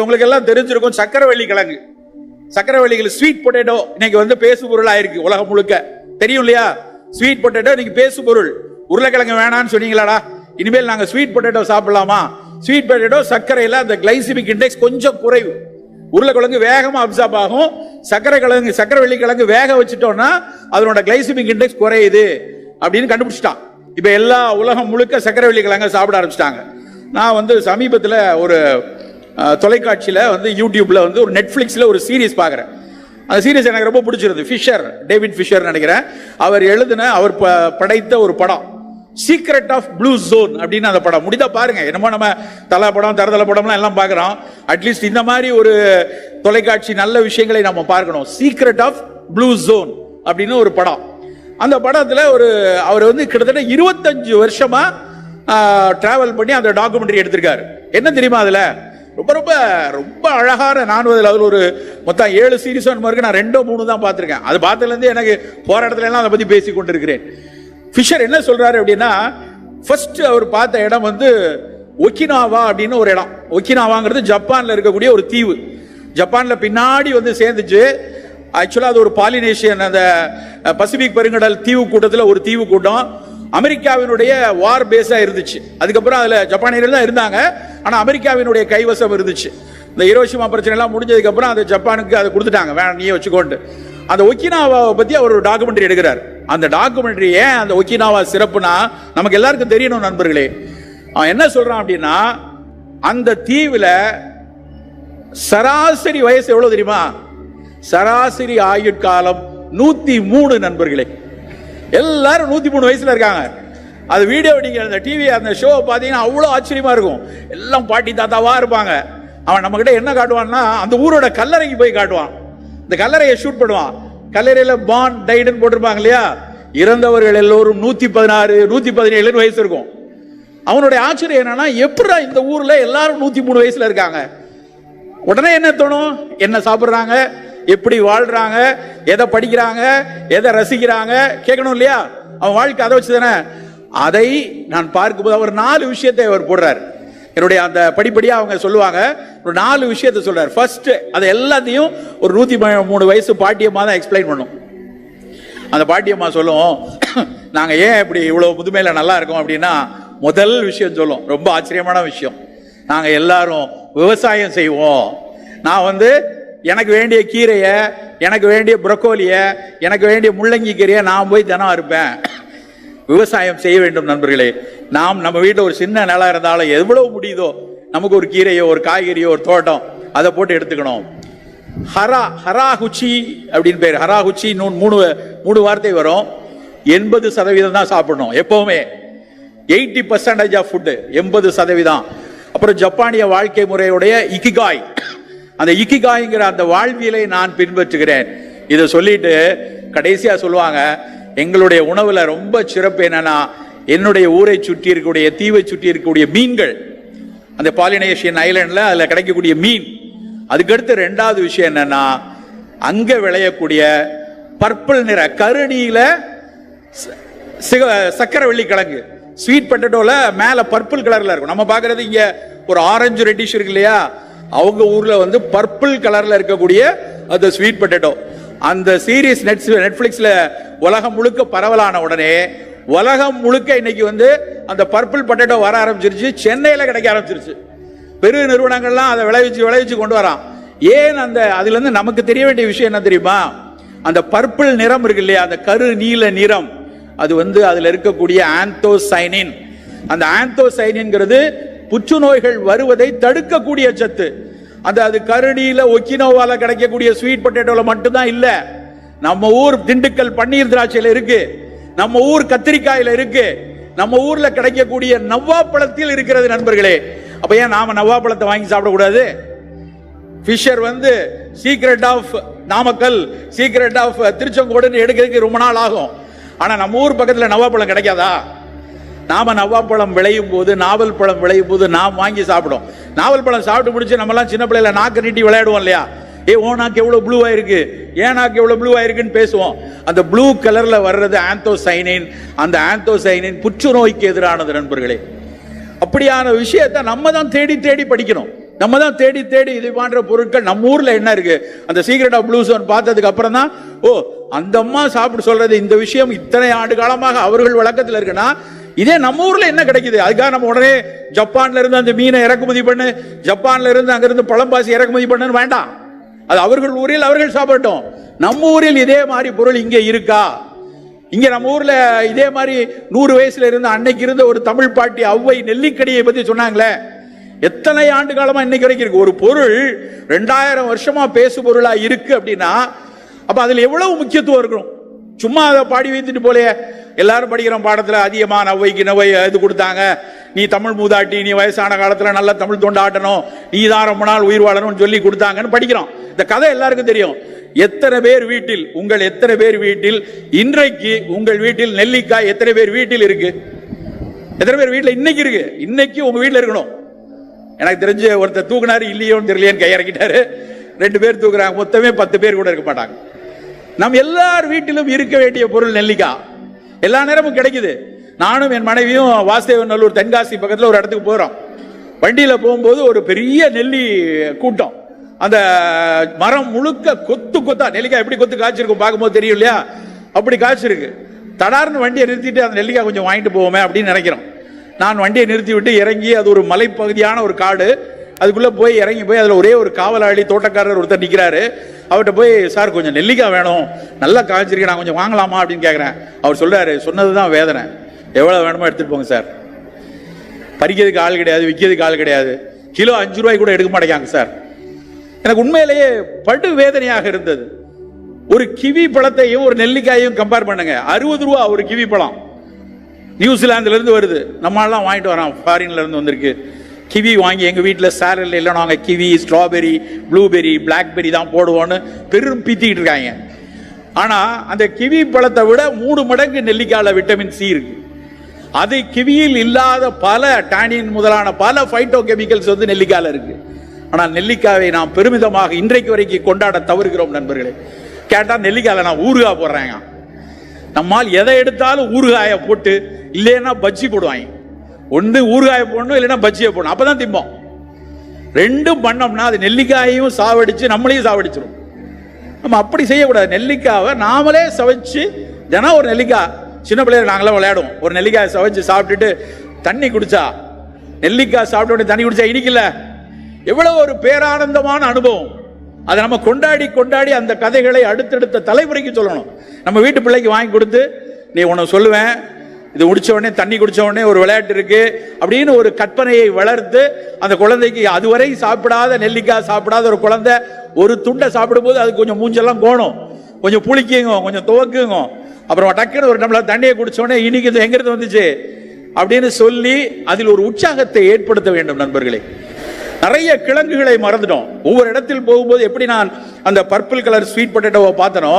உங்களுக்கு எல்லாம் தெரிஞ்சிருக்கும் சக்கரவள்ளி கிழங்கு, சக்கரவள்ளிகள் ஸ்வீட் பொட்டேட்டோ இன்னைக்கு வந்து பேசு பொருள் ஆயிருக்கு உலகம் முழுக்க, தெரியும் இல்லையா? ஸ்வீட் பொட்டேட்டோ இன்னைக்கு பேசு பொருள். உருளைக்கிழங்கு வேணான்னு சொன்னீங்களாடா, இனிமேல் நாங்க ஸ்வீட் பொட்டேட்டோ சாப்பிடலாமா? ஸ்வீட் பொட்டேட்டோ சர்க்கரையில அந்த கிளைசிமிக் இண்டெக்ஸ் கொஞ்சம் குறைவு. உருளைக்கிழங்கு வேகமா அப்சார்ப் ஆகும். சக்கரவள்ளி கிழங்கு வேக வச்சுட்டோம்னா அதனோட கிளைசிமிக் இண்டெக்ஸ் குறையுது அப்படின்னு கண்டுபிடிச்சிட்டான். இப்ப எல்லா உலகம் முழுக்க சக்கரவள்ளி கிழங்கு சாப்பிட ஆரம்பிச்சிட்டாங்க. நான் வந்து சமீபத்தில் ஒரு தொலைக்காட்சியில் வந்து யூடியூப்ல வந்து ஒரு நெட்ஃபிளிக்ஸ்ல ஒரு சீரீஸ் பார்க்குறேன். அந்த சீரீஸ் எனக்கு ரொம்ப பிடிச்சிருது. ஃபிஷர், டேவிட் ஃபிஷர் நினைக்கிறேன், அவர் படைத்த ஒரு படம் சீக்ரெட் ஆஃப் ப்ளூ ஜோன் அப்படின்னு. அந்த படம் முடிந்தா பாருங்க. என்னமோ நம்ம தலா படம் தரதல படம்லாம் எல்லாம் பார்க்குறோம். அட்லீஸ்ட் இந்த மாதிரி ஒரு தொலைக்காட்சி நல்ல விஷயங்களை நம்ம பார்க்கணும். சீக்ரெட் ஆஃப் ப்ளூ ஜோன் அப்படின்னு ஒரு படம். அந்த படத்தில் அவர் வந்து கிட்டத்தட்ட 25 வருஷமா டிராவல் பண்ணி அந்த டாக்குமெண்ட்ரி எடுத்திருக்காரு. என்ன தெரியுமா அதுல? ரொம்ப ரொம்ப ரொம்ப அழகான, நான் அதில் ஒரு மொத்தம் 7 சீரீஸ் இருக்கு. நான் 2-3 தான் பார்த்துருக்கேன். அது பார்த்ததுலேருந்து எனக்கு போற இடத்துல எல்லாம் அதை பற்றி பேசி கொண்டிருக்கிறேன். ஃபிஷர் என்ன சொல்றாரு அப்படின்னா, ஃபர்ஸ்ட் அவர் பார்த்த இடம் வந்து ஒக்கினாவா அப்படின்னு ஒரு இடம். ஒக்கினாவாங்கிறது ஜப்பான்ல இருக்கக்கூடிய ஒரு தீவு. ஜப்பான்ல பின்னாடி வந்து சேர்ந்துச்சு. ஆக்சுவலா அது ஒரு பாலினேஷியன், அந்த பசிபிக் பெருங்கடல் தீவு கூட்டத்தில் ஒரு தீவு கூட்டம். அமெரிக்காவினுடைய வார் பேஸா இருந்துச்சு. அதுக்கப்புறம் அதுல ஜப்பானியர்கள் தான் இருந்தாங்க, ஆனா அமெரிக்காவினுடைய கைவசம் இருந்துச்சு. இந்த ஹிரோஷிமா பிரச்சனை எல்லாம் முடிஞ்சதுக்கு அப்புறம் அதை ஜப்பானுக்கு அதை கொடுத்துட்டாங்க, வேணாம் நீயே வச்சுக்கோண்டு. அந்த ஒக்கினாவாவை பத்தி அவர் ஒரு டாக்குமெண்ட்ரி எடுக்கிறார். அந்த டாக்குமெண்ட்ரி ஏன் அந்த ஒக்கினாவா சிறப்புனா நமக்கு எல்லாருக்கும் தெரியணும் நண்பர்களே. அவன் என்ன சொல்றான் அப்படின்னா, அந்த தீவுல சராசரி வயசு எவ்வளவு தெரியுமா? சராசரி ஆயுட்காலம் 103 நண்பர்களே. எல்லாரும் 103 வயசுல இருக்காங்க. அது வீடியோ நீங்க அந்த டிவி அந்த ஷோ பாத்தீங்கன்னா அவ்வளவு ஆச்சரியமா இருக்கும். எல்லாம் பாட்டி தாத்தாவா இருப்பாங்க. அவன் நம்ம கிட்ட என்ன காட்டுவான்னா, அந்த ஊரோட கல்லறைக்கு போய் காட்டுவான். இந்த கல்லறையை ஷூட் பண்ணுவான். கல்லறையில பான் டைடுன்னு போட்டிருப்பாங்க இல்லையா? இறந்தவர்கள் எல்லோரும் 116 117 வயசு இருக்கும். அவனுடைய ஆச்சரியம் என்னன்னா, எப்படா இந்த ஊர்ல எல்லாரும் 103 வயசுல இருக்காங்க? உடனே என்ன தோணும்? என்ன சாப்பிடுறாங்க, எப்படி வாழ்றாங்க, எதை படிக்கிறாங்க, எதை ரசிக்கிறாங்க கேட்கணும் இல்லையா? அவன் வாழ்க்கை அதை வச்சு தானே. அதை நான் பார்க்கும்போது அவர் 4 விஷயத்தை அவர் போடுறார். என்னுடைய அந்த படிப்படியா அவங்க சொல்லுவாங்க, ஒரு 4 விஷயத்தை சொல்றாரு. ஃபர்ஸ்ட், அதை எல்லாத்தையும் ஒரு 103 வயசு பாட்டியம்மா தான் எக்ஸ்பிளைன் பண்ணும். அந்த பாட்டியம்மா சொல்லும், நாங்க ஏன் இப்படி இவ்வளவு முதுமையில நல்லா இருக்கோம் அப்படின்னா, முதல் விஷயம் சொல்லும், ரொம்ப ஆச்சரியமான விஷயம். நாங்க எல்லாரும் விவசாயம் செய்வோம். நான் வந்து எனக்கு வேண்டிய கீரையை, எனக்கு வேண்டிய புரோக்கோலிய, எனக்கு வேண்டிய முள்ளங்கி கீரையை நான் போய் தினம் இருப்பேன். விவசாயம் செய்ய வேண்டும் நண்பர்களே. நாம் நம்ம வீட்டில் ஒரு சின்ன நிலம் இருந்தாலும் எவ்வளவு முடியுதோ நமக்கு ஒரு கீரையோ ஒரு காய்கறியோ ஒரு தோட்டம் அதை போட்டு எடுத்துக்கணும். ஹராகுச்சி அப்படின்னு பேர். ஹராகுச்சி 3 வார்த்தை வரும். 80% தான் சாப்பிடணும் எப்பவுமே. 80% ஆஃப் ஃபுட் 80%. அப்புறம் ஜப்பானிய வாழ்க்கை முறையுடைய இக்கிகாய், அந்த இக்கிகாய்ங்கிற அந்த வாழ்வியலை நான் பின்பற்றுகிறேன். இதை சொல்லிட்டு கடைசியா சொல்லுவாங்க, எங்களுடைய உணவுல ரொம்ப சிறப்பு என்னன்னா, என்னுடைய ஊரை சுற்றி இருக்கக்கூடிய தீவை சுற்றி இருக்கக்கூடிய மீன்கள், அந்த பாலினேஷியன் ஐலண்ட்ல அதுல கிடைக்கக்கூடிய மீன். அதுக்கடுத்து 2வது விஷயம் என்னன்னா, அங்க விளையக்கூடிய பர்பிள் நிற கருணியில சக்கரவள்ளி கிழங்கு, ஸ்வீட் பொட்டேட்டோல மேல பர்பிள் கலர்ல இருக்கும். நம்ம பாக்குறது இங்க ஒரு ஆரஞ்சு ரெட்டிஷ் இருக்கு இல்லையா? அவங்க ஊர்ல வந்து பர்பிள் கலர்ல இருக்கக்கூடிய அந்த ஸ்வீட் பொட்டேட்டோ. அந்த சீரீஸ் நெட்ஃபிளிக்ஸ்ல உலகம் முழுக்க பரவலான உடனே உலகம் முழுக்க இன்னைக்கு வந்து அந்த பர்பிள் பொட்டேட்டோ வர ஆரம்பிச்சிருச்சு. சென்னையில கிடைக்க ஆரம்பிச்சிருச்சு. பெரு நிறுவனங்கள்லாம் அதை விளைவிச்சு கொண்டு வரான். ஏன் அதுல இருந்து நமக்கு தெரிய வேண்டிய விஷயம் என்ன தெரியுமா? அந்த பர்பிள் நிறம் இருக்கு இல்லையா, அந்த கரு நீல நிறம், அது வந்து அதுல இருக்கக்கூடிய ஆந்தோசைனின். அந்த ஆந்தோசைனின்ங்கிறது புற்றுநோய்கள் வருவதை தடுக்கக்கூடிய சத்து. அது கருணியில ஒக்கினோவால கிடைக்கக்கூடிய ஸ்வீட் பொட்டேட்டோல மட்டும்தான் இல்ல, நம்ம ஊர் திண்டுக்கல் பன்னீர் திராட்சையில இருக்கு, நம்ம ஊர் கத்திரிக்காயில இருக்கு, நம்ம ஊர்ல கிடைக்கக்கூடிய நவ்வாப்பழத்தில் இருக்கிறது நண்பர்களே. அப்ப ஏன் நாம நவ்வாப்பழத்தை வாங்கி சாப்பிடக்கூடாது? ஃபிஷர் வந்து secret of Namakkal, secret of Tiruchengode எடுக்கிறதுக்கு ரொம்ப நாள் ஆகும். ஆனா நம்ம ஊர் பக்கத்துல நவ்வாப்பழம் கிடைக்காதா? நாம நவ்வாப்பழம் விளையும் போது, நாவல் பழம் விளையும் போது நாம் வாங்கி சாப்பிடும். நாவல் பழம் சாப்பிட்டு முடிச்சு நம்ம எல்லாம் சின்ன பிள்ளைல நாக்கு நீட்டி விளையாடுவோம் இல்லையா? ஓ நாக்கு எவ்வளவு ப்ளூ ஆயிருக்கு, ஏன் நாக்கு எவ்வளவு ப்ளூ ஆயிருக்குன்னு பேசுவோம். அந்த ப்ளூ கலர்ல வர்றது ஆந்தோசைனின். அந்த ஆந்தோசைனின் புற்றுநோய்க்கு எதிரானது நண்பர்களே. அப்படியான விஷயத்தை நம்ம தான் தேடி தேடி படிக்கணும். நம்ம தான் தேடி தேடி இது போன்ற பொருட்கள் நம்ம ஊர்ல என்ன இருக்கு, அந்த சீக்ரெட் ஆஃப் ப்ளூ ஜோன் பார்த்ததுக்கு அப்புறம் தான் ஓ அந்த அம்மா சாப்பிட்டு சொல்றது இந்த விஷயம் இத்தனை ஆண்டு காலமாக அவர்கள் வழக்கத்தில் இருக்குன்னா இதே நம்ம ஊர்ல என்ன கிடைக்குது. அதுக்காக நம்ம உடனே ஜப்பான்ல இருந்து அந்த மீனை இறக்குமதி பண்ணு, ஜப்பான்ல இருந்து அங்கிருந்து பழம்பாசி இறக்குமதி பண்ணுன்னு வேண்டாம். அது அவர்கள் ஊரில் அவர்கள் சாப்பிட்டோம். நம்ம ஊரில் இதே மாதிரி பொருள் இங்க இருக்கா? இங்க நம்ம ஊர்ல இதே மாதிரி 100 வயசுல இருந்த அன்னைக்கு இருந்த ஒரு தமிழ் பாட்டி ஔவை நெல்லிக்கனியை பத்தி சொன்னாங்களே, எத்தனை ஆண்டு காலமா இன்னைக்கு வரைக்கும் இருக்கு. ஒரு பொருள் 2000 வருஷமா பேசு பொருளா இருக்கு அப்படின்னா அப்ப அதுல எவ்வளவு முக்கியத்துவம் இருக்கணும். சும்மா அதை பாடி வைத்துட்டு போலையே. எல்லாரும் படிக்கிறோம் பாடத்துல அதிகமான ஔவைக்கு நவை இது கொடுத்தாங்க, நீ தமிழ் மூதாட்டி, நீ வயசான காலத்துல நல்ல தமிழ் தொண்டாட்டணும், நீ தான் ரொம்ப நாள் உயிர் வாழணும்னு சொல்லி கொடுத்தாங்கன்னு படிக்கிறோம். இந்த கதை எல்லாருக்கும் தெரியும். எத்தனை பேர் வீட்டில், உங்கள் எத்தனை பேர் வீட்டில் இன்றைக்கு உங்கள் வீட்டில் நெல்லிக்காய் எத்தனை பேர் வீட்டில் இருக்கு? எத்தனை பேர் வீட்டில் இன்னைக்கு இருக்கு? இன்னைக்கு உங்க வீட்டில் இருக்கணும். எனக்கு தெரிஞ்ச ஒருத்தர் தூக்குனாரு, இல்லையோன்னு தெரியலையேன்னு கையிறக்கிட்டாரு. 2 பேர் தூக்குறாங்க, மொத்தமே 10 பேர் கூட இருக்க மாட்டாங்க. நம்ம எல்லார் வீட்டிலும் இருக்க வேண்டிய பொருள் நெல்லிக்காய். எல்லா நேரமும் கிடைக்குது. நானும் என் மனைவியும் வாசுதேவநல்லூர் தென்காசி பக்கத்தில் ஒரு இடத்துக்கு போறோம். வண்டியில போகும்போது ஒரு பெரிய நெல்லி கூட்டம். அந்த மரம் முழுக்க கொத்து கொத்தா நெல்லிக்காய் எப்படி கொத்து காய்ச்சிருக்கும் பார்க்கும்போது தெரியும் இல்லையா, அப்படி காய்ச்சிருக்கு. தடார்னு வண்டியை நிறுத்திட்டு அந்த நெல்லிக்காய் கொஞ்சம் வாங்கிட்டு போவோமே அப்படின்னு நினைக்கிறோம். நான் வண்டியை நிறுத்தி விட்டு இறங்கி, அது ஒரு மலைப்பகுதியான ஒரு காடு, அதுக்குள்ள போய் இறங்கி போய் அதுல ஒரே ஒரு காவலாளி தோட்டக்காரர் ஒருத்தர் நிற்கிறாரு. அவர்கிட்ட போய் சார் கொஞ்சம் நெல்லிக்காய் வேணும், நல்லா காய்ச்சிருக்கு, நான் கொஞ்சம் வாங்கலாமா அப்படின்னு கேட்குறேன். அவர் சொல்றாரு, சொன்னதுதான் வேதனை, எவ்வளவு வேணுமோ எடுத்துட்டு போங்க சார். பறிக்கிறதுக்கு ஆள் கிடையாது, விற்கிறதுக்கு ஆள் கிடையாது, கிலோ 5 ரூபாய் கூட எடுக்க மாட்டேங்காங்க சார். எனக்கு உண்மையிலேயே படு வேதனையாக இருந்தது. ஒரு கிவி பழத்தையும் ஒரு நெல்லிக்காயையும் கம்பேர் பண்ணுங்க. 60 ரூபா ஒரு கிவி பழம், நியூசிலாந்துல இருந்து வருது. நம்மளாம் வாங்கிட்டு வரோம், ஃபாரின்ல இருந்து வந்திருக்கு. கிவி வாங்கி எங்க வீட்டில் சேலட்ல எல்லாம் நாங்கள் கிவி, ஸ்ட்ராபெரி, ப்ளூபெரி, பிளாக்பெரி தான் போடுவோன்னு பெரும் பீத்திக்கிட்டு இருக்காங்க. ஆனா அந்த கிவி பழத்தை விட 3 மடங்கு நெல்லிக்காயில விட்டமின் சி இருக்கு. அது கிவியில் இல்லாத பல டானின் முதலான பல பைட்டோ கெமிக்கல்ஸ் வந்து நெல்லிக்காயில இருக்கு. ஆனால் நெல்லிக்காயை நாம் பெருமிதமாக இன்றைக்கு வரைக்கும் கொண்டாட தவறுகிறோம் நண்பர்களே. கேட்டா நெல்லிக்காயில நான் ஊறுகாய் போடுறேங்க. நம்மால் எதை எடுத்தாலும் ஊறுகாயை போட்டு, இல்லைன்னா பஜ்ஜி போடுவாங்க. ஒன்று ஊறுகாயை போடணும், இல்லைன்னா பஜ்ஜியை போடணும், அப்பதான் திம்போம். 2ம் பண்ணோம்னா அது நெல்லிக்காயையும் சாவடிச்சு நம்மளையும் சாவடிச்சிடும். நம்ம அப்படி செய்யக்கூடாது. நெல்லிக்காவை நாமளே சவைச்சு, தினம் ஒரு நெல்லிக்காய், சின்ன பிள்ளைகள் நாங்களாம் விளையாடுவோம், ஒரு நெல்லிக்காயை சவைச்சு சாப்பிட்டுட்டு தண்ணி குடிச்சா, நெல்லிக்காய் சாப்பிட்ட உடனே தண்ணி குடிச்சா இனிக்கல, எவ்வளவு ஒரு பேரானந்தமான அனுபவம். அதை நம்ம கொண்டாடி கொண்டாடி அந்த கதைகளை அடுத்தடுத்த தலைமுறைக்கு சொல்லணும். நம்ம வீட்டு பிள்ளைக்கு வாங்கி கொடுத்து, நீ உனக்கு சொல்லுவேன், இது முடிச்ச உடனே தண்ணி குடிச்ச உடனே ஒரு விளையாட்டு இருக்கு அப்படின்னு ஒரு கற்பனையை வளர்த்து, அந்த குழந்தைக்கு அதுவரை சாப்பிடாத நெல்லிக்காய் சாப்பிடாத ஒரு குழந்தை ஒரு துண்டை சாப்பிடும் போது அது கொஞ்சம் மூஞ்செல்லாம் கோணும், கொஞ்சம் புளிக்குங்க, கொஞ்சம் துவக்குங்க. அப்புறம் டக்குன்னு ஒரு டம்ளர் தண்ணியை குடிச்ச உடனே இன்னைக்கு இது எங்கிருந்து வந்துச்சு அப்படின்னு சொல்லி அதில் ஒரு உற்சாகத்தை ஏற்படுத்த வேண்டும் நண்பர்களே. நிறைய கிழங்குகளை மறந்துட்டோம். ஒவ்வொரு இடத்தில் போகும்போது எப்படி நான் அந்த பர்பிள் கலர் ஸ்வீட் பொட்டேட்டோவை பார்த்தனோ,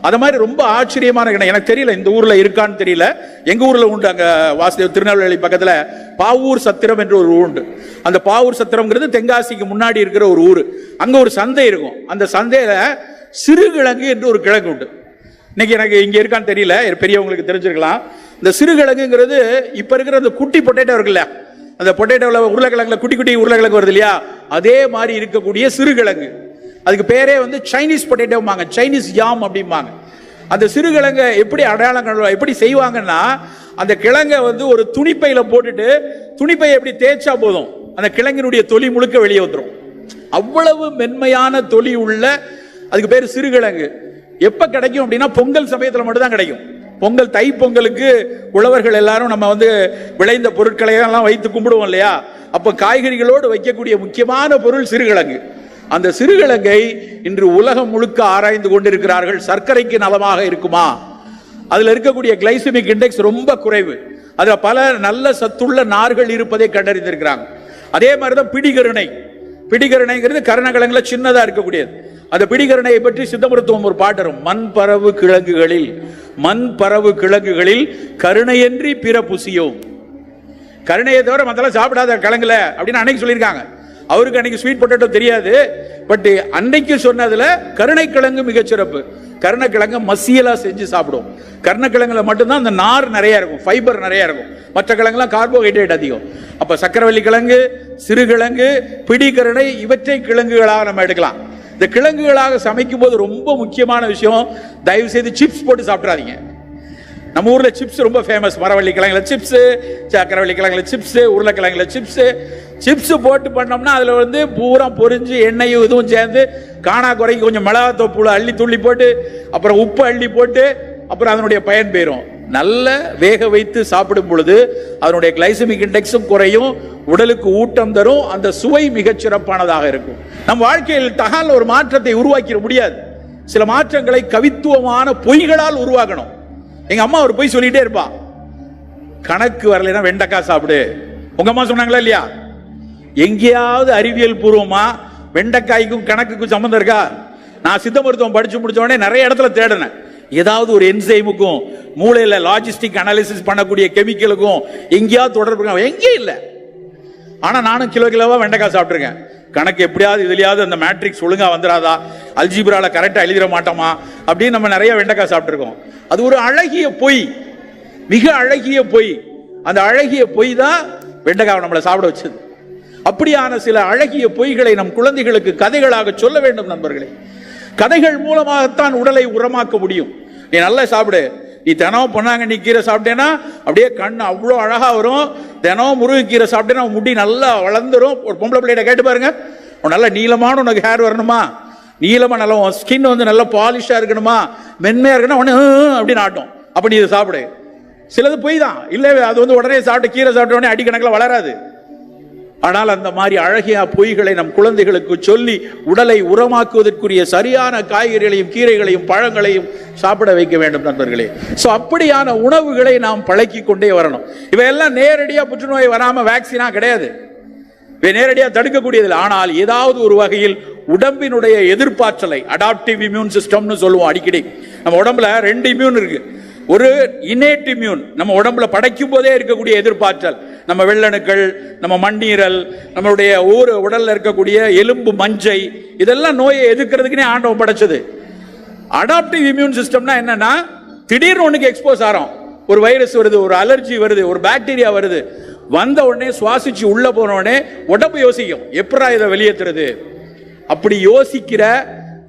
அது மாதிரி ரொம்ப ஆச்சரியமான, எனக்கு தெரியல இந்த ஊர்ல இருக்கான்னு தெரியல, எங்க ஊர்ல உண்டு. அங்க வாசுதேவ் திருநெல்வேலி பக்கத்துல பாவூர் சத்திரம் என்று ஒரு ஊர் உண்டு. அந்த பாவூர் சத்திரம்ங்கிறது தென்காசிக்கு முன்னாடி இருக்கிற ஒரு ஊர். அங்க ஒரு சந்தை இருக்கும். அந்த சந்தையில சிறுகிழங்கு என்று ஒரு கிழங்கு உண்டு. இன்னைக்கு எனக்கு இங்க இருக்கான்னு தெரியல, பெரியவங்களுக்கு தெரிஞ்சிருக்கலாம். இந்த சிறுகிழங்குங்கிறது இப்ப இருக்கிற அந்த குட்டி பொட்டேட்டோ இருக்குல்ல, அந்த பொட்டேட்டோவில் உருளைக்கிழங்குல குட்டி குட்டி உருளைக்கிழங்கு வருது இல்லையா, அதே மாதிரி இருக்கக்கூடிய சிறுகிழங்கு. அதுக்கு பேரே வந்து சைனீஸ் பொட்டேட்டோம்பாங்க, சைனீஸ் யாம் அப்படிம்பாங்க. அந்த சிறுகிழங்கை எப்படி அடையாளம் எப்படி செய்வாங்கன்னா, அந்த கிழங்கை வந்து ஒரு துணிப்பையில போட்டுட்டு, துணிப்பையை எப்படி தேய்ச்சா போதும், அந்த கிழங்கினுடைய தொலி முழுக்க வெளியே வந்துடும். அவ்வளவு மென்மையான தொலி உள்ள, அதுக்கு பேர் சிறுகிழங்கு. எப்ப கிடைக்கும் அப்படின்னா பொங்கல் சமயத்தில் மட்டும் தான் கிடைக்கும். பொங்கல், தை பொங்கலுக்கு உழவர்கள் எல்லாரும் நம்ம வந்து விளைந்த பொருட்களை எல்லாம் வைத்து கும்பிடுவோம் இல்லையா, அப்ப காய்கறிகளோடு வைக்கக்கூடிய முக்கியமான பொருள் சிறுகிழங்கு. அந்த சிறுகிழங்கை இன்று உலகம் முழுக்க ஆராய்ந்து கொண்டிருக்கிறார்கள். சர்க்கரைக்கு நலமாக இருக்குமா, அதுல இருக்கக்கூடிய கிளைசமிக் இண்டெக்ஸ் ரொம்ப குறைவு, அதுல பல நல்ல சத்துள்ள நார்கள் இருப்பதை கண்டறிந்திருக்கிறாங்க. அதே மாதிரிதான் பிடிகருணை. பிடிகருணைங்கிறது கருணக்கிழங்குல சின்னதா இருக்கக்கூடியது. அந்த பிடிகருணையை பற்றி சித்த மருத்துவம் ஒரு பாட்டரும், மண் பரவு கிழங்குகளில் கருணையின்றி பிற புசியோம். கருணையை தவிர மத்தெல்லாம் சாப்பிடாத கிழங்குல அப்படின்னு அன்னைக்கு சொல்லியிருக்காங்க. அவருக்கு அன்னைக்கு ஸ்வீட் பொட்டேட்டோ தெரியாது. பட் அன்னைக்கு சொன்னதுல கருணைக்கிழங்கு மிகச்சிறப்பு. கருணைக்கிழங்கு மசியலா செஞ்சு சாப்பிடுவோம். கருணைக்கிழங்குல மட்டும்தான் அந்த நார் நிறைய இருக்கும், ஃபைபர் நிறைய இருக்கும். மற்ற கிழங்குலாம் கார்போஹைட்ரேட் அதிகம். அப்ப சக்கரவள்ளி கிழங்கு, சிறுகிழங்கு, பிடிக்கரணை இவற்றை கிழங்குகளாக நம்ம எடுக்கலாம். இந்த கிழங்குகளாக சமைக்கும் போது ரொம்ப முக்கியமான விஷயம், தயவு செய்து சிப்ஸ் போட்டு சாப்பிடாதீங்க. நம்ம ஊர்ல சிப்ஸ் ரொம்ப ஃபேமஸ். மரவள்ளி கிழங்குல சிப்ஸ், சக்கரவள்ளி கிழங்குல சிப்ஸ், உருளைக்கிழங்குல சிப்ஸ். சிப்ஸ் போட்டு பண்ணோம்னா அதுல வந்து பூரா பொரிஞ்சு எண்ணெயும் இதுவும் சேர்ந்து காணா குறைக்கு கொஞ்சம் மிளகாத்தூள் அள்ளி துள்ளி போட்டு அப்புறம் உப்பு அள்ளி போட்டு அப்புறம் அதனுடைய பயன் பெறும். நல்ல வேக வைத்து சாப்பிடும் பொழுது அதனுடைய கிளைசமிக் இண்டெக்ஸும் குறையும், உடலுக்கு ஊட்டம் தரும், அந்த சுவை மிகச் சிறப்பானதாக இருக்கும். நம் வாழ்க்கையில் தகால ஒரு மாற்றத்தை உருவாக்கிட முடியாது. சில மாற்றங்களை கவித்துவமான பொய்களால் உருவாக்கணும். எங்க அம்மா ஒரு பொய் சொல்லிட்டே இருப்பா, கணக்கு வரலைன்னா வெண்டைக்காய் சாப்பிடு. உங்க அம்மா சொன்னாங்களா இல்லையா? எங்கேயாவது அறிவியல் பூர்வமா வெண்டைக்காய்க்கும் கணக்குக்கும் சம்பந்தம் இருக்கா? நான் சித்த மருத்துவம் படிச்சு முடிச்ச உடனே நிறைய இடத்துல தேடினேன். ஏதாவது ஒரு என்சைமுக்கும் மூளையில லாஜிஸ்டிக் அனாலிசிஸ் பண்ணக்கூடிய கெமிக்கலுக்கும் எங்கேயாவது தொடர்பு எங்கேயும் இல்லை. ஆனா நானும் கிலோ கிலோவா வெண்டைக்காய் சாப்பிட்டுருக்கேன். கணக்கு எப்படியாவது இதுலயாவது அந்த மேட்ரிக்ஸ் ஒழுங்கா வந்துடாதா, அல்ஜிப்ரால கரெக்டா எழுதிட மாட்டோமா அப்படின்னு நம்ம நிறைய வெண்டைக்காய் சாப்பிட்டுருக்கோம். அது ஒரு அழகிய பொய், மிக அழகிய பொய். அந்த அழகிய பொய் தான் வெண்டைக்காய் நம்மளை சாப்பிட வச்சது. அப்படியான சில அழகிய பொய்களை நம் குழந்தைகளுக்கு கதைகளாக சொல்ல வேண்டும் நண்பர்களே. கதைகள் மூலமாகத்தான் உடலை உரமாக்க முடியும். நீ நல்லா சாப்பிடு, நீ தினம் பொன்னாங்க நீ கீரை சாப்பிட்டேன்னா அப்படியே கண் அவ்வளோ அழகா வரும். தினம் முருங்கைக்கீரை சாப்பிட்டேன்னா முடி நல்லா வளர்ந்துரும். ஒரு பொம்பளை பிள்ளைகிட்ட கேட்டு பாருங்க, நல்ல நீளமான உனக்கு ஹேர் வரணுமா, நீளமா நல்ல ஸ்கின் வந்து நல்ல பாலிஷா இருக்கணுமா, மென்மையா இருக்கணும் உடனே அப்படின்னு ஆட்டும். அப்ப நீ இதை சாப்பிடு. சிலது பொய் தான், இல்லை அது வந்து உடனே சாப்பிட்டு கீரை சாப்பிட்ட உடனே அடிக்கணக்கில் வளராது. ஆனால் அந்த மாதிரி அழகிய பொய்களை நம் குழந்தைகளுக்கு சொல்லி உடலை உரமாக்குவதற்குரிய சரியான காய்கறிகளையும் கீரைகளையும் பழங்களையும் சாப்பிட வைக்க வேண்டும் நண்பர்களே. சோ அப்படியான உணவுகளை நாம் பழக்கி கொண்டே வரணும். இவையெல்லாம் நேரடியா புற்றுநோய் வராம வேக்சினா கிடையாது, இவை நேரடியா தடுக்கக்கூடியதில்லை. ஆனால் ஏதாவது ஒரு வகையில் உடம்பினுடைய எதிர்ப்பாற்றலை, அடாப்டிவ் இம்யூன் சிஸ்டம்னு சொல்லுவோம் அடிக்கடி. நம்ம உடம்புல 2 இம்யூன் இருக்கு. ஒரு இன்னேட் இம்யூன், நம்ம உடம்புல படைக்கும் போதே இருக்கக்கூடிய எதிர்ப்பாற்றல், நம்ம வெள்ளணுக்கள், நம்ம மண்ணீரல், நம்மளுடைய உடல்ல இருக்கக்கூடிய எலும்பு மஞ்சை, இதெல்லாம் நோயை எதிர்க்கிறதுக்குனே ஆண்டவன் படைச்சது. அடாப்டிவ் இம்யூன் சிஸ்டம்னா என்னன்னா, திடீர்னு ஒண்ணுக்கு எக்ஸ்போஸ் ஆறோம், ஒரு வைரஸ் வருது, ஒரு அலர்ஜி வருது, ஒரு பாக்டீரியா வருது, வந்த உடனே சுவாசிச்சு உள்ள போன உடனே உடம்பு யோசிக்கும் எப்படா இதை வெளியேற்றுறது. அப்படி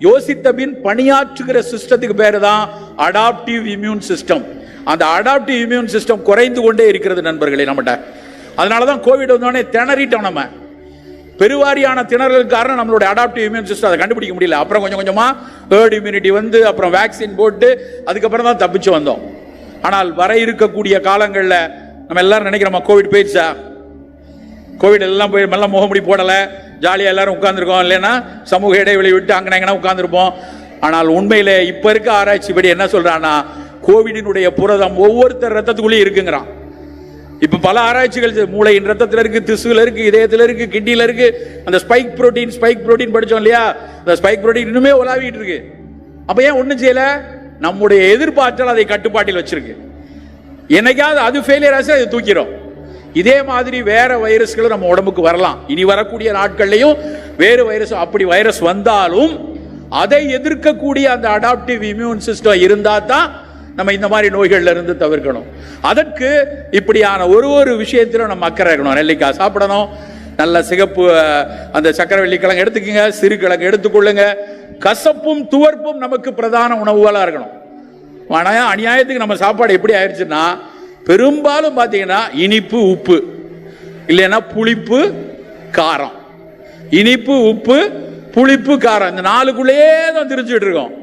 யோசித்த பின் பணியாற்றுகிற சிஸ்டத்துக்கு பேரு தான் அடாப்டிவ் இம்யூன் சிஸ்டம். அந்த அடாப்டிவ் இம்யூன் சிஸ்டம் குறைந்து கொண்டே இருக்கிறது நண்பர்களே நம்மகிட்ட. அதனாலதான் கோவிட் வந்தோடனே திணறிட்டோம். நம்ம பெருவாரியான திணறலுக்கு காரணம் நம்மளுடைய அடாப்டிவ் இம்யூன் சிஸ்டம். அதை கண்டுபிடிக்க முடியல. அப்புறம் கொஞ்சம் கொஞ்சமா ஹெர்ட் இம்யூனிட்டி வந்து அப்புறம் வேக்சின் போட்டு அதுக்கப்புறம் தான் தப்பிச்சு வந்தோம். ஆனால் வர இருக்கக்கூடிய காலங்களில் நம்ம எல்லாரும் நினைக்கிறோமா கோவிட் போயிடுச்சா, கோவிட் எல்லாம் போய் மெல்ல முகமுடி போடலை, ஜாலியாக எல்லாரும் உட்கார்ந்துருக்கோம், இல்லைன்னா சமூக இடைவெளி விட்டு அங்கே எங்கன்னா உட்கார்ந்துருப்போம். ஆனால் உண்மையில இப்ப இருக்க ஆராய்ச்சி படி என்ன சொல்றான்னா, கோவிடினுடைய புரதம் ஒவ்வொருத்தர் ரத்தத்துக்குள்ளேயும் இருக்குங்கிறான். இப்ப பல ஆராய்ச்சிகள் மூளையின் ரத்தத்தில் இருக்கு, திசுல இருக்கு, இதயத்தில் இருக்கு, கிட்னில இருக்கு. அந்த ஸ்பைக் புரோட்டீன் படிச்சோம் இல்லையா, அந்த ஸ்பைக் புரோட்டீன் இன்னுமே உலாவிட்டு இருக்கு. அப்ப ஏன் ஒண்ணும் செய்யல? நம்முடைய எதிர்பார்த்தல் அதை கட்டுப்பாட்டில் வச்சிருக்கு. என்னைக்காவது அது ஃபெயிலியர் ஆச்சு, அதை தூக்கிறோம். இதே மாதிரி வேற வைரஸ்கள் நம்ம உடம்புக்கு வரலாம். இனி வரக்கூடிய நாட்கள்லையும் வேறு வைரஸ், அப்படி வைரஸ் வந்தாலும் அதை எதிர்க்கக்கூடிய அந்த அடாப்டிவ் இம்யூன் சிஸ்டம் இருந்தா தான் நம்ம இந்த மாதிரி நோய்கள்ல இருந்து தவிர்க்கணும். அதற்கு இப்படியான ஒரு விஷயத்திலும் நம்ம அக்கறை இருக்கணும். நெல்லிக்காய் சாப்பிடணும், நல்ல சிகப்பு அந்த சக்கரவள்ளி கிழங்கு எடுத்துக்கங்க, சிறு கிழங்கு எடுத்துக்கொள்ளுங்க. கசப்பும் துவர்ப்பும் நமக்கு பிரதான உணவுகளா இருக்கணும். ஆனால் அநியாயத்துக்கு நம்ம சாப்பாடு எப்படி ஆயிடுச்சுன்னா, பெரும்பாலும் பார்த்தீங்கன்னா இனிப்பு உப்பு, இல்லைன்னா புளிப்பு காரம், இனிப்பு உப்பு புளிப்பு காரம், இந்த 4க்குள்ளேயே தான் திரிச்சுட்டு இருக்கோம்.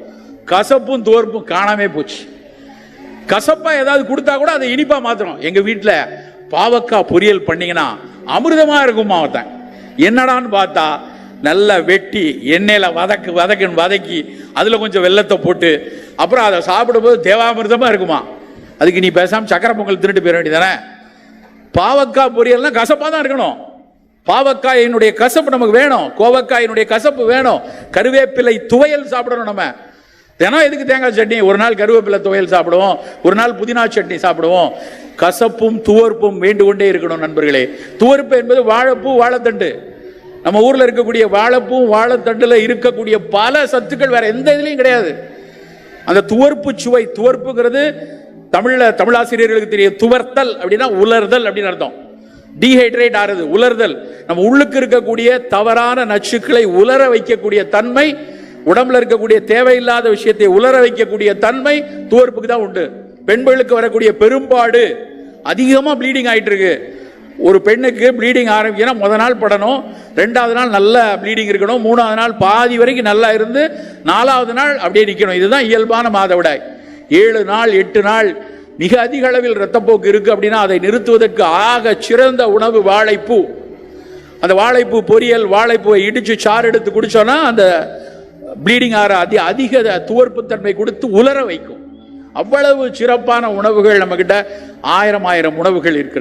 கசப்பும் தோற்பும் காணாமே போச்சு. கசப்பா ஏதாவது கொடுத்தா கூட அதை இனிப்பா மாத்திரம். எங்க வீட்டில் பாவக்காய் பொரியல் பண்ணீங்கன்னா அமிர்தமா இருக்குமா ஒருத்தன். என்னடான்னு பார்த்தா நல்லா வெட்டி எண்ணெயில வதக்கி அதுல கொஞ்சம் வெல்லத்தை போட்டு அப்புறம் அதை சாப்பிடும்போது தேவாமிர்தமா இருக்குமா. அதுக்கு நீ பேசாம சக்கரை பொங்கல் திருட்டு போயிட வேண்டியதானே. பாவக்காய் பொரியல்னா கசப்பா தான் இருக்கணும். பாவக்காயினுடைய கசப்பு நமக்கு வேணும், கோவக்காயினுடைய கசப்பு வேணும். கருவேப்பிலை துவையல் சாப்பிடணும். நம்ம தினம் எதுக்கு தேங்காய் சட்னி, ஒரு நாள் கருவேப்பிலை துவையல் சாப்பிடுவோம், ஒரு நாள் புதினா சட்னி சாப்பிடுவோம். கசப்பும் துவர்ப்பும் வேண்டு கொண்டே இருக்கணும் நண்பர்களே. துவர்ப்பு என்பது வாழைப்பூ வாழைத்தண்டு, நம்ம ஊர்ல இருக்கக்கூடிய வாழைப்பூ வாழைத்தண்டுல இருக்கக்கூடிய பல சத்துக்கள் வேற எந்த இதுலயும் கிடையாது. அந்த துவர்ப்பு சுவை, துவர்ப்புங்கிறது தமிழாசிரியர்களுக்கு தெரியும். துவர்த்தல் அப்படின்னா உலர்தல் அப்படின்னு அர்த்தம். டீஹைட்ரேட் ஆறுது, உலர்தல். நம்ம உள்ளுக்கு இருக்கக்கூடிய தவறான நச்சுக்களை உலர வைக்கக்கூடிய தன்மை, உடம்புல இருக்கக்கூடிய தேவையில்லாத விஷயத்தை உலர வைக்கக்கூடிய தன்மை துவர்ப்புக்கு தான் உண்டு. பெண்களுக்கு வரக்கூடிய பெரும்பாடு அதிகமா ப்ளீடிங் ஆயிட்டு இருக்கு. ஒரு பெண்ணுக்கு ப்ளீடிங் ஆரம்பிக்கனா முதல் நாள் படணும், 2வது நாள் நல்ல ப்ளீடிங் இருக்கணும், 3வது நாள் பாதி வரைக்கும் நல்லா இருந்து 4வது நாள் அப்படியே நிற்கணும். இதுதான் இயல்பான மாதவிடாய். 7 நாள் 8 நாள் மிக அதிக அளவில் இரத்தப்போக்கு இருக்கு அப்படின்னா அதை நிறுத்துவதற்கு ஆக சிறந்த உணவு வாழைப்பூ. அந்த வாழைப்பூ பொரியல், வாழைப்பூவை இடிச்சு சாறு எடுத்து குடிச்சோன்னா அந்த ப்ளீடிங் ஆற அதிக துவர்ப்பு தன்மை கொடுத்து உலர வைக்கும். அவ்வளவு சிறப்பான உணவுகள் நம்ம கிட்ட ஆயிரம் உணவுகள் இருக்கிறது.